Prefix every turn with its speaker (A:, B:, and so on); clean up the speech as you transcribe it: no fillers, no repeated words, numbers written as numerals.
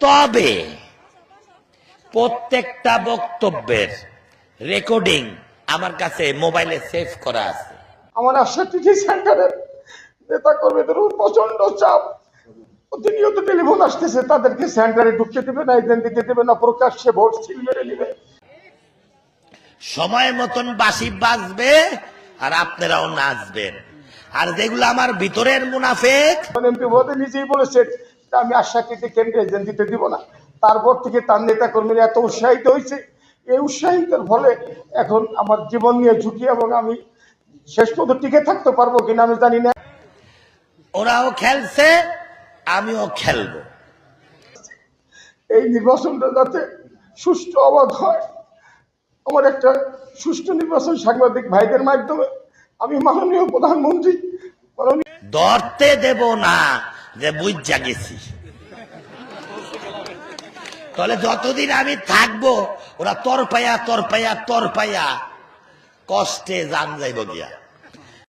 A: তবে প্রত্যেকটা বক্তব্যের রেকর্ডিং আমার কাছে মোবাইলে সেভ করা আছে।
B: আমার আশাটিটি সেন্টারের নেতা কর্মীদের প্রচন্ড চাপ, প্রতিনিয়ত টেলিফোন আসতেছে, তাদেরকে সেন্টারে ঢুকতে দেবে না, এজেন্ট দিতে দেবে না, প্রকাশ্যে ভোট সিল মেরে নেবে।
A: সময় মতন বাঁশি বাজবে আর আপনারাও নাচবেন। আর যেগুলো আমার ভিতরের মুনাফেক,
B: এমপি মহোদয় নিজেই বলেছেন আমি আশাটিতে কেন্দ্রে এজেন্ট দিতে দিব না। তারপর থেকে তার নেতা কর্মীরা এত উৎসাহিত হয়েছে, এই উৎসাহিতের ফলে এখন আমার জীবন নিয়ে ঝুঁকি, এবং আমি শেষ পর্যন্ত টিকে থাকতে পারবো কিনা আমি জানি না।
A: ওরাও খেলছে, আমিও খেলবো।
B: এই নির্বাচনটা যাতে সুষ্ঠু অবাধ হয়, আমার একটা সুষ্ঠু নির্বাচন সাংবাদিক ভাইদের মাধ্যমে আমি মাননীয় প্রধানমন্ত্রী
A: ধরতে দেব না যে বুঝা গেছি। তাহলে যতদিন আমি থাকবো ওরা তরপাইয়া তরপাইয়া তরপাইয়া কষ্টে জান যাইব গিয়া।